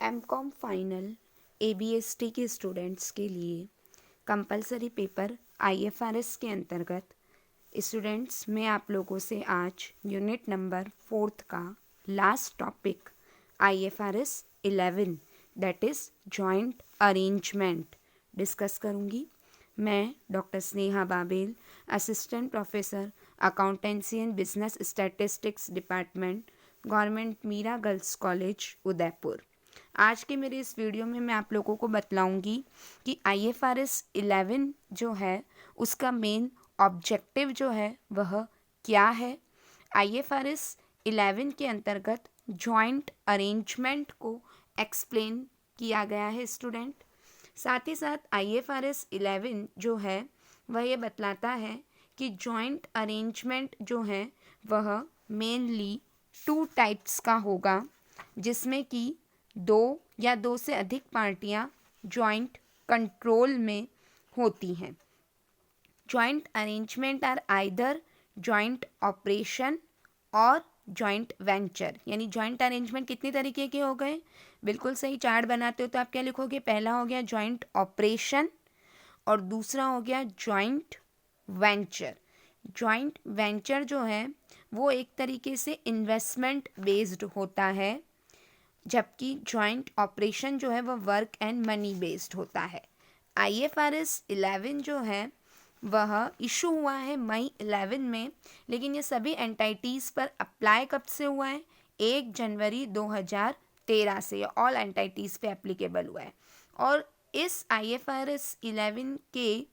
MCom final एबीएसटी के students के लिए कंपलसरी पेपर आईएफआरएस के अंतर्गत स्टूडेंट्स मैं आप लोगों से आज यूनिट नंबर 4 का last topic IFRS 11 that is joint arrangement discuss करूँगी। मैं doctor Sneha Babel, assistant professor accountancy and business statistics department, government Meera girls college Udaipur. आज के मेरे इस वीडियो में मैं आप लोगों को बतलाऊंगी कि आईएफआरएस 11 जो है उसका मेन ऑब्जेक्टिव जो है वह क्या है। आईएफआरएस 11 के अंतर्गत जॉइंट अरेंजमेंट को एक्सप्लेन किया गया है स्टूडेंट। साथ ही साथ आईएफआरएस 11 जो है वह ये बतलाता है कि जॉइंट अरेंजमेंट जो है वह मेनली 2 टाइप्स का होगा, जिसमें कि 2 या 2 से अधिक पार्टियां जॉइंट कंट्रोल में होती हैं। Joint arrangement are either joint operation और जॉइंट वेंचर। यानी जॉइंट अरेंजमेंट कितनी तरीके के हो गए? बिल्कुल सही, चार्ट बनाते हो तो आप क्या लिखोगे? पहला हो गया जॉइंट ऑपरेशन और दूसरा हो गया जॉइंट वेंचर। जॉइंट वेंचर जो है वो एक तरीके से इन्वेस्टमेंट बेस्ड होता है, जबकि जॉइंट ऑपरेशन जो है वह वर्क एंड मनी बेस्ड होता है। आईएफआरएस 11 जो है वह इशू हुआ है मई 11 में, लेकिन ये सभी एंटाइटीज़ पर अप्लाई कब से हुआ है? 1 जनवरी 2013 से ये ऑल एंटाइटीज़ पे एप्लीकेबल हुआ है। और इस आईएफआरएस 11 के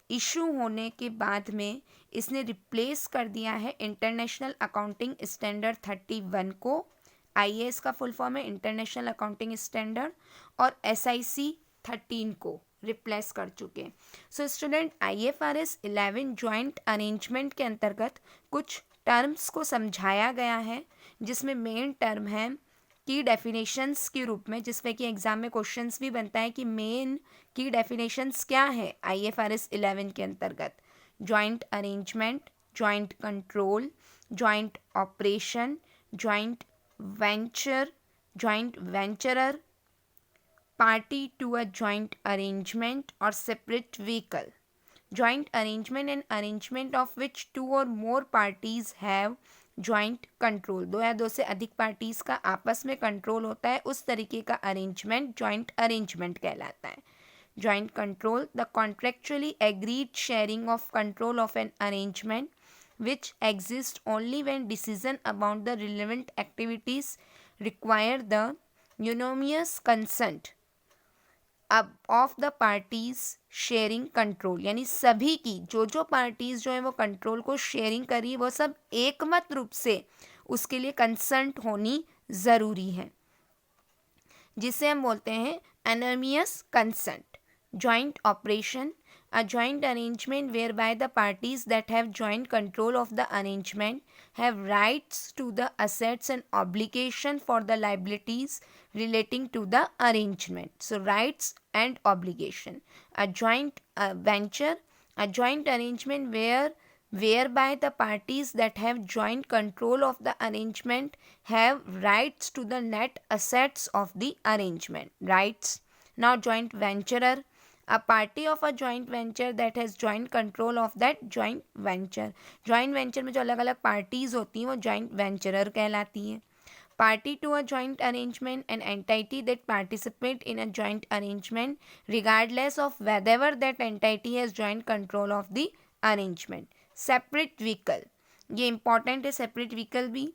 इशू होने के बाद में इसने रिप्लेस कर दिया है इंटरनेशनल अकाउंटिंग स्टैंडर्ड 31 को। आईएएस का फुल फॉर्म है इंटरनेशनल अकाउंटिंग स्टैंडर्ड, और एसआईसी 13 को रिप्लेस कर चुके हैं। So student, IFRS 11 joint arrangement के अंतर्गत कुछ टर्म्स को समझाया गया है, जिसमें मेन टर्म है की डेफिनेशंस के रूप में, जिसमें कि एग्जाम में क्वेश्चंस भी बनता है कि मेन की डेफिनेशंस क्या है आईएफआरएस 11 के अंतर्गत। Joint arrangement, joint control, joint operation, joint venture, joint venturer, party to a joint arrangement or separate vehicle. Joint arrangement and arrangement of which 2 or more parties have joint control. 2 या 2 से अधिक parties का आपस में control होता है, उस तरीके का अरेंजमेंट जॉइंट अरेंजमेंट कहलाता है। Joint control, the contractually agreed sharing of control of an arrangement which exists only when decision about the relevant activities require the unanimous consent of the parties sharing control. यानी सभी की जो parties जो है वो control को sharing करी, वो सब एकमत रूप से उसके लिए कंसेंट होनी ज़रूरी है, जिसे हम बोलते हैं anonymous consent. Joint operation, a joint arrangement whereby the parties that have joint control of the arrangement have rights to the assets and obligation for the liabilities relating to the arrangement. So rights and obligation. A joint venture, a joint arrangement whereby the parties that have joint control of the arrangement have rights to the net assets of the arrangement. Rights. Now joint venturer, a party of a joint venture that has joint control of that joint venture. joint venture में जो अलग अलग parties होती हैं वो joint venturer कहलाती हैं। Party to a joint arrangement, an entity that participate in a joint arrangement regardless of whether that entity has joint control of the arrangement. Separate vehicle, ये important है separate vehicle भी।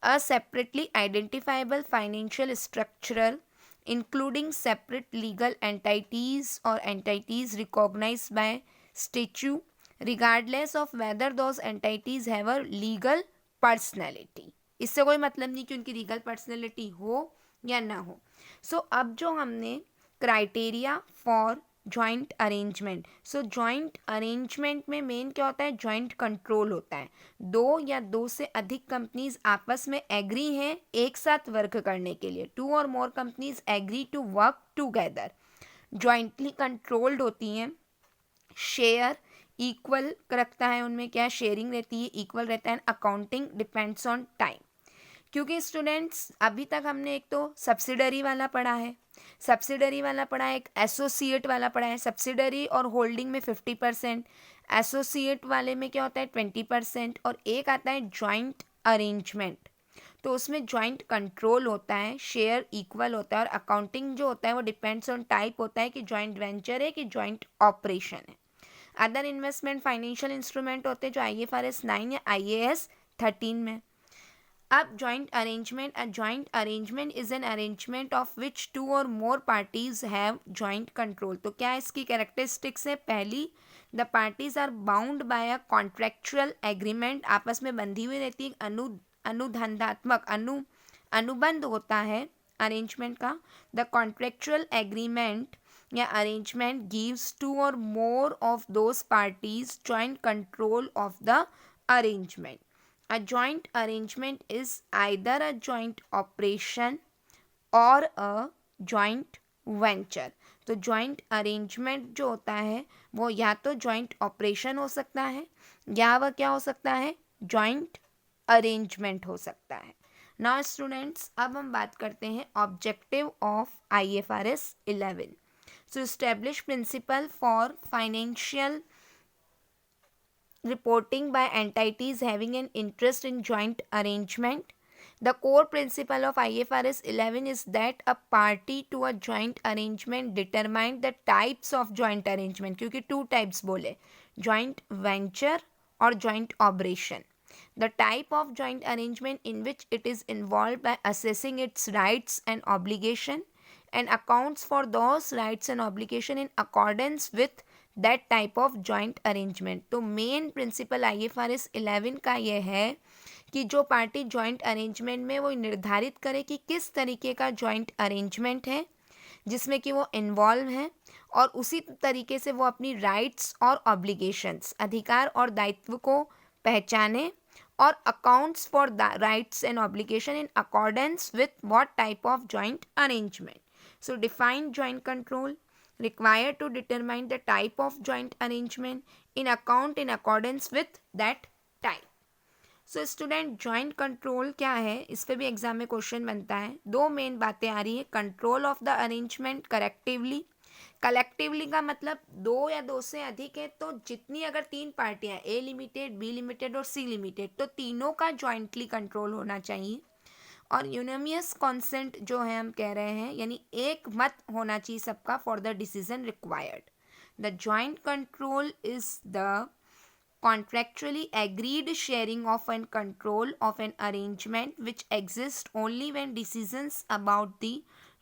A separately identifiable financial structural including separate legal entities or entities recognized by statute regardless of whether those entities have a legal personality. इससे कोई मतलब नहीं कि उनकी legal personality हो या ना हो। सो अब जो हमने criteria for joint arrangement, so joint arrangement में मेन क्या होता है? जॉइंट कंट्रोल होता है। 2 या 2 से अधिक कंपनीज आपस में एग्री हैं एक साथ वर्क करने के लिए। 2 और more companies agree to work together, jointly controlled होती हैं। शेयर इक्वल रखता है, उनमें क्या शेयरिंग रहती है, इक्वल रहता है। Accounting depends on time. क्योंकि स्टूडेंट्स अभी तक हमने एक तो सब्सिडरी वाला पढ़ा है, एक एसोसिएट वाला पढ़ा है। सब्सिडरी और होल्डिंग में 50%, एसोसिएट वाले में क्या होता है 20%, और एक आता है जॉइंट अरेंजमेंट। तो उसमें जॉइंट कंट्रोल होता है, शेयर इक्वल होता है, और अकाउंटिंग जो होता है वो डिपेंड्स ऑन टाइप होता है कि जॉइंट वेंचर है कि जॉइंट ऑपरेशन है। अदर इन्वेस्टमेंट फाइनेंशियल इंस्ट्रूमेंट होते हैं जो IFRS 9 या IAS 13 में। अब joint arrangement, a joint arrangement is an arrangement of which 2 और more parties have joint control. तो क्या इसकी कैरेक्टरिस्टिक्स है? पहली, the parties are bound by a contractual agreement, आपस में बंधी हुई रहती है, अनुधंधात्मक अनुबंध होता है अरेंजमेंट का। द कॉन्ट्रेक्चुअल एग्रीमेंट या अरेंजमेंट गिव्स 2 और more of those parties joint control of the arrangement. A joint arrangement is either a joint operation or a joint venture. तो joint arrangement जो होता है वो या तो joint operation हो सकता है या वह क्या हो सकता है, joint arrangement हो सकता है। Now students, अब हम बात करते हैं objective of IFRS 11. So establish principle for financial reporting by entities having an interest in joint arrangement. The core principle of IFRS 11 is that a party to a joint arrangement determine the types of joint arrangement, क्योंकि 2 types बोले, joint venture और joint operation. The type of joint arrangement in which it is involved by assessing its rights and obligation and accounts for those rights and obligation in accordance with that type of joint arrangement. तो main principal IFRS 11 का ये है कि जो party joint arrangement में वो निर्धारित करे कि किस तरीके का जॉइंट अरेंजमेंट है जिसमें कि वो इन्वॉल्व है, और उसी तरीके से वो अपनी राइट्स और ऑब्लिगेशंस, अधिकार और दायित्व को पहचाने, और accounts for the rights and obligation in accordance with what type of joint arrangement. So define joint control required to determine the type of joint arrangement in accordance with that type. So student, joint control क्या है, इस पे भी exam में question बनता है। 2 main बातें आ रही है, control of the arrangement collectively. Collectively का मतलब 2 या 2 से अधिक है, तो जितनी अगर 3 पार्टियां, A लिमिटेड, B लिमिटेड और C लिमिटेड, तो तीनों का जॉइंटली कंट्रोल होना चाहिए। और यूनानिमस कॉन्सेंट जो है हम कह रहे हैं, यानी एक मत होना चाहिए सबका for the decision required. The joint control is the contractually agreed sharing of and control of an arrangement which exists only when decisions about the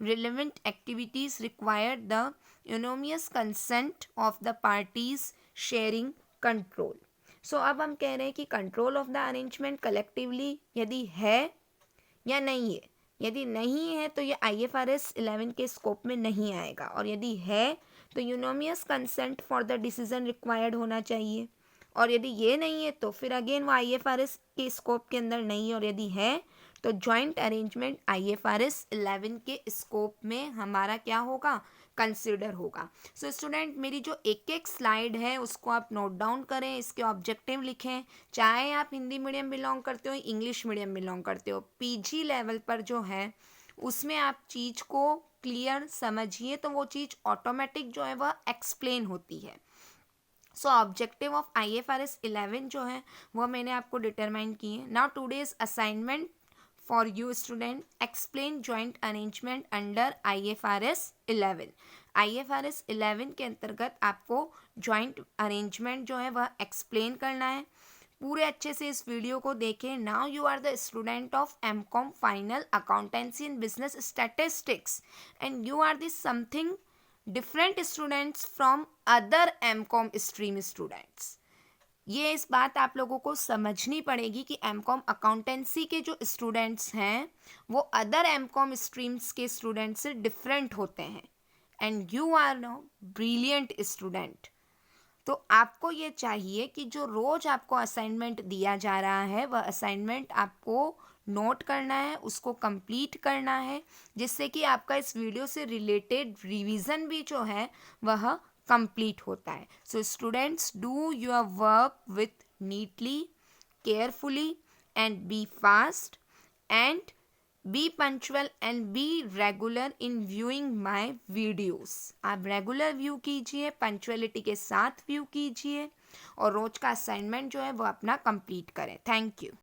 relevant activities require the unanimous consent of the parties sharing control. So अब हम कह रहे हैं कि control of the arrangement collectively यदि है या नहीं है। यदि नहीं है तो ये IFRS 11 के स्कोप में नहीं आएगा, और यदि है तो unanimous consent for the decision required होना चाहिए, और यदि ये नहीं है तो फिर अगेन वो IFRS के स्कोप के अंदर नहीं है, और यदि है तो जॉइंट अरेंजमेंट IFRS 11 के स्कोप में हमारा क्या होगा, कंसिडर होगा। सो स्टूडेंट, मेरी जो एक एक स्लाइड है उसको आप नोट डाउन करें, इसके ऑब्जेक्टिव लिखें, चाहे आप हिंदी मीडियम बिलोंग करते हो, इंग्लिश मीडियम बिलोंग करते हो, PG लेवल पर जो है उसमें आप चीज़ को क्लियर समझिए तो वो चीज़ ऑटोमेटिक जो है वह एक्सप्लेन होती है। सो ऑब्जेक्टिव ऑफ IFRS 11 जो है वह मैंने आपको डिटरमाइन किए। Now today's assignment for you student, explain joint arrangement under IFRS 11। IFRS 11 के अंतर्गत आपको जॉइंट अरेंजमेंट जो है वह एक्सप्लेन करना है। पूरे अच्छे से इस वीडियो को देखें। Now you are the student of MCOM final accountancy and business statistics, and you are this something different students from other MCOM stream students. ये इस बात आप लोगों को समझनी पड़ेगी कि MCOM अकाउंटेंसी के जो स्टूडेंट्स हैं वो अदर MCOM स्ट्रीम्स के स्टूडेंट से डिफरेंट होते हैं, and you are no brilliant student. तो आपको ये चाहिए कि जो रोज़ आपको असाइनमेंट दिया जा रहा है वह असाइनमेंट आपको नोट करना है, उसको कंप्लीट करना है, जिससे कि आपका इस वीडियो से रिलेटेड रिवीजन भी जो है वह कंप्लीट होता है। So students, do your work with neatly, carefully and be fast, and be punctual and be regular in viewing my videos. आप रेगुलर व्यू कीजिए, पंक्चुअलिटी के साथ व्यू कीजिए और रोज का असाइनमेंट जो है वो अपना कंप्लीट करें। Thank you.